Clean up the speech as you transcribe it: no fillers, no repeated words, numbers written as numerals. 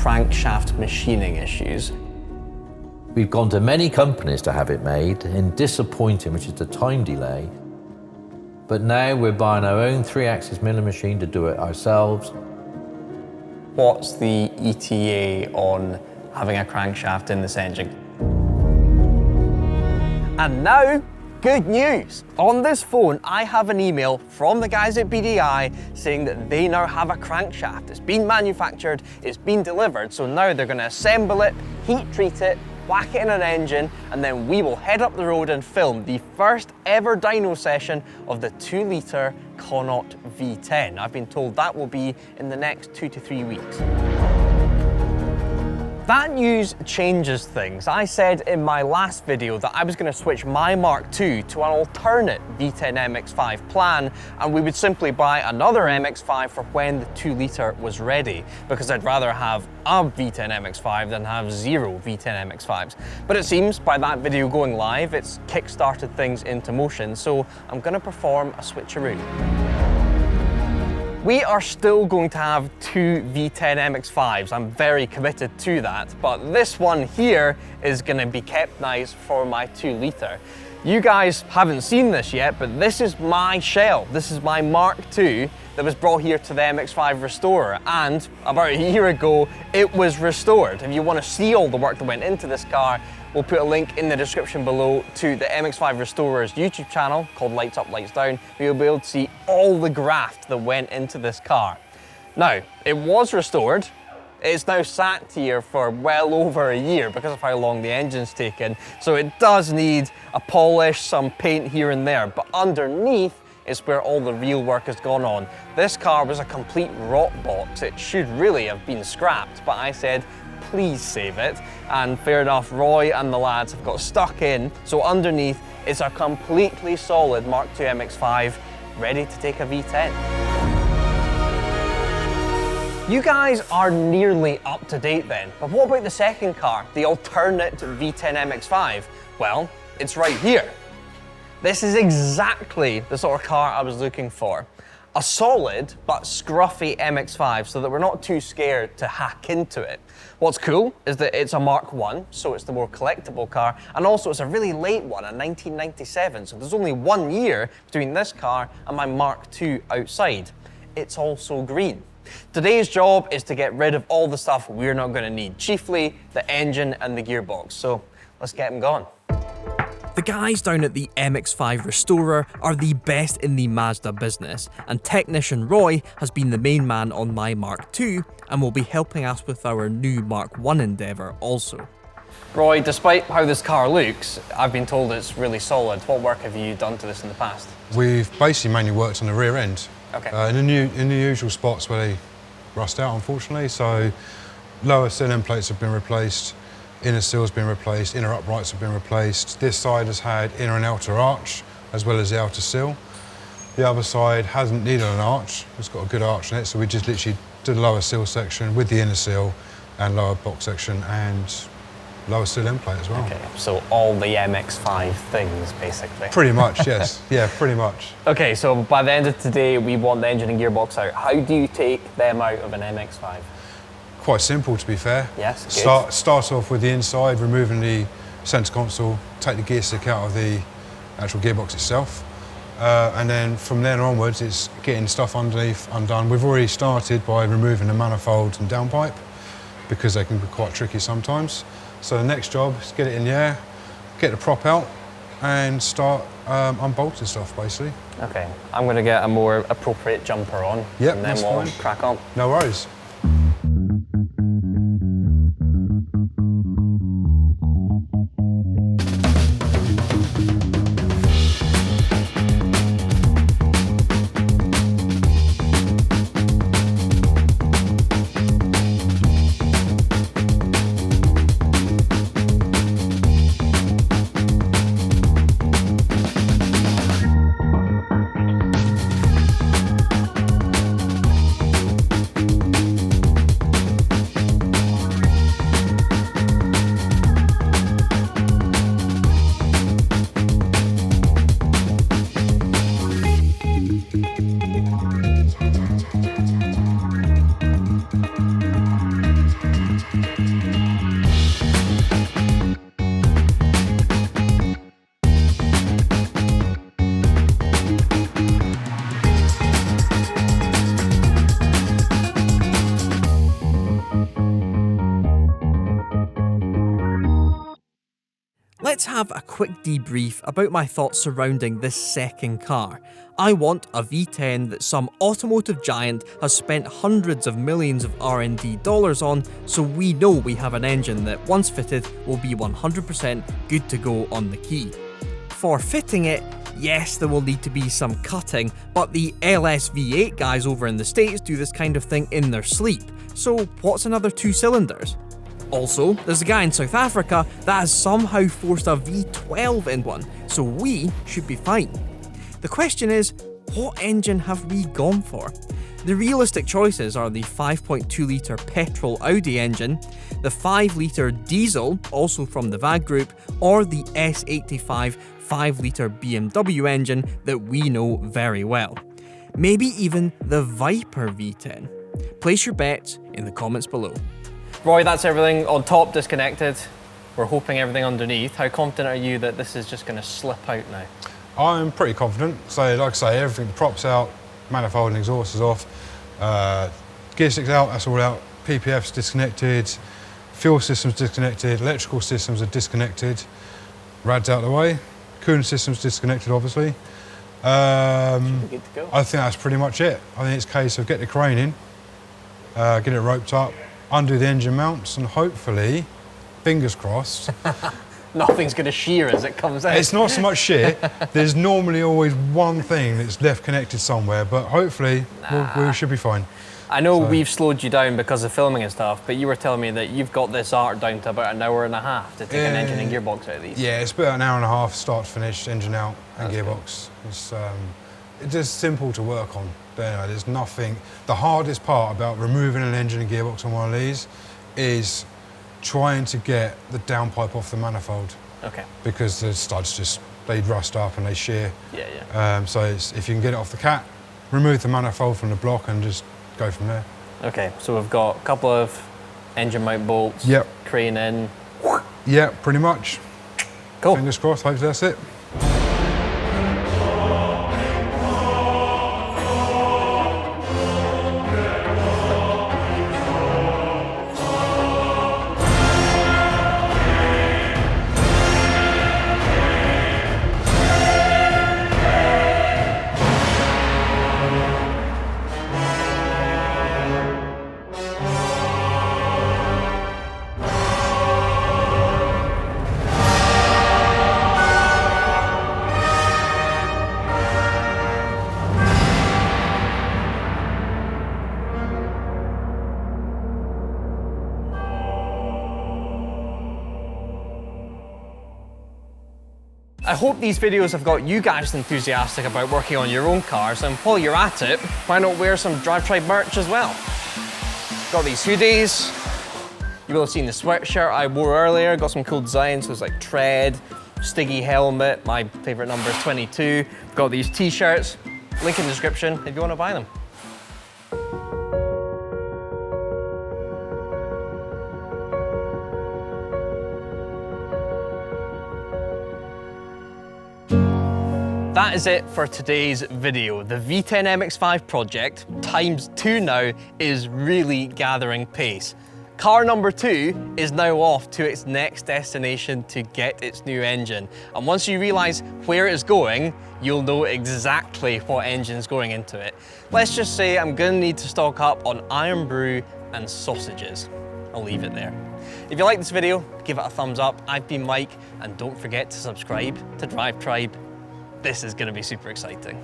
crankshaft machining issues. We've gone to many companies to have it made, and disappointing, which is the time delay. But now we're buying our own 3-axis milling machine to do it ourselves. What's the ETA on having a crankshaft in this engine? And now, good news! On this phone, I have an email from the guys at BDI saying that they now have a crankshaft. It's been manufactured, it's been delivered, so now they're going to assemble it, heat treat it, whack it in an engine, and then we will head up the road and film the first ever dyno session of the 2-litre Connaught V10. I've been told that will be in the next 2 to 3 weeks. That news changes things. I said in my last video that I was going to switch my Mark II to an alternate V10 MX-5 plan, and we would simply buy another MX-5 for when the 2-litre was ready, because I'd rather have a V10 MX-5 than have 0 V10 MX-5s. But it seems by that video going live, it's kick-started things into motion, so I'm going to perform a switcheroo. We are still going to have 2 V10 MX-5s. I'm very committed to that, but this one here is going to be kept nice for my 2-litre. You guys haven't seen this yet, but this is my shell. This is my Mark II that was brought here to the MX-5 Restorer, and about a year ago, it was restored. If you want to see all the work that went into this car, we'll put a link in the description below to the MX-5 Restorer's YouTube channel called Lights Up, Lights Down, where you'll be able to see all the graft that went into this car. Now, it was restored. It's now sat here for well over a year because of how long the engine's taken, so it does need a polish, some paint here and there, but underneath is where all the real work has gone on. This car was a complete rot box. It should really have been scrapped, but I said, please save it. And fair enough, Roy and the lads have got stuck in. So underneath is a completely solid Mark II MX-5 ready to take a V10. You guys are nearly up to date then, but what about the second car, the alternate V10 MX-5? Well, it's right here. This is exactly the sort of car I was looking for. A solid but scruffy MX-5 so that we're not too scared to hack into it. What's cool is that it's a Mark I, so it's the more collectible car, and also it's a really late one, a 1997, so there's only 1 year between this car and my Mark II outside. It's also green. Today's job is to get rid of all the stuff we're not going to need, chiefly the engine and the gearbox, so let's get them gone. The guys down at the MX5 Restorer are the best in the Mazda business, and technician Roy has been the main man on my Mark II and will be helping us with our new Mark I endeavour also. Roy, despite how this car looks, I've been told it's really solid. What work have you done to this in the past? We've basically mainly worked on the rear end. Okay. In the usual spots where they rust out, unfortunately. So lower sill end plates have been replaced, inner sill's been replaced, inner uprights have been replaced. This side has had inner and outer arch, as well as the outer sill. The other side hasn't needed an arch. It's got a good arch in it, so we just literally did the lower sill section with the inner sill and lower box section and lower sill end plate as well. Okay, so all the MX5 things, basically. Pretty much, yes. Yeah, pretty much. Okay, so by the end of today, we want the engine and gearbox out. How do you take them out of an MX5? Quite simple, to be fair. Yes, good. Start off with the inside, removing the centre console, take the gear stick out of the actual gearbox itself. And then from then onwards, it's getting stuff underneath undone. We've already started by removing the manifolds and downpipe because they can be quite tricky sometimes. So the next job is get it in the air, get the prop out, and start unbolting stuff, basically. Okay, I'm going to get a more appropriate jumper on, yep, and then we'll crack on. No worries. Let's have a quick debrief about my thoughts surrounding this second car. I want a V10 that some automotive giant has spent hundreds of millions of R&D dollars on, so we know we have an engine that once fitted will be 100% good to go on the key. For fitting it, yes, there will need to be some cutting, but the LS V8 guys over in the States do this kind of thing in their sleep, so what's another 2 cylinders? Also, there's a guy in South Africa that has somehow forced a V12 in one, so we should be fine. The question is, what engine have we gone for? The realistic choices are the 5.2 litre petrol Audi engine, the 5 litre diesel, also from the VAG group, or the S85 5 litre BMW engine that we know very well. Maybe even the Viper V10. Place your bets in the comments below. Roy, that's everything on top disconnected. We're hoping everything underneath. How confident are you that this is just going to slip out now? I'm pretty confident. So, like I say, everything, the props out, manifold and exhaust is off, gear stick's out, that's all out, PPF's disconnected, fuel system's disconnected, electrical systems are disconnected, rad's out of the way, cooling system's disconnected, obviously. Should be good to go. I think that's pretty much it. I think it's a case of get the crane in, get it roped up, undo the engine mounts, and hopefully, fingers crossed, Nothing's going to shear as it comes out. it's not so much shear. There's normally always one thing that's left connected somewhere, but hopefully we should be fine. I know we've slowed you down because of filming and stuff, but you were telling me that you've got this art down to about an hour and a half to take an engine and gearbox out of these. Yeah, it's about an hour and a half, start to finish, engine out and That's gearbox. It's just simple to work on. There's nothing. The hardest part about removing an engine and gearbox on one of these is trying to get the downpipe off the manifold. Okay. Because the studs they rust up and they shear. Yeah. So if you can get it off the cat, remove the manifold from the block and just go from there. Okay, so we've got a couple of engine mount bolts. Yep. Crane in. Yeah, pretty much. Cool. Fingers crossed, hopefully that's it. I hope these videos have got you guys enthusiastic about working on your own cars, and while you're at it, why not wear some DRIVETRIBE merch as well? Got these hoodies. You will have seen the sweatshirt I wore earlier, got some cool designs, so it's like tread, Stiggy helmet, my favorite number is 22. Got these t-shirts, link in the description if you want to buy them. That is it for today's video. The V10 MX-5 project, ×2 now, is really gathering pace. Car number 2 is now off to its next destination to get its new engine. And once you realise where it's going, you'll know exactly what engine's going into it. Let's just say I'm gonna need to stock up on Iron Brew and sausages. I'll leave it there. If you like this video, give it a thumbs up. I've been Mike, and don't forget to subscribe to DRIVETRIBE. This is going to be super exciting.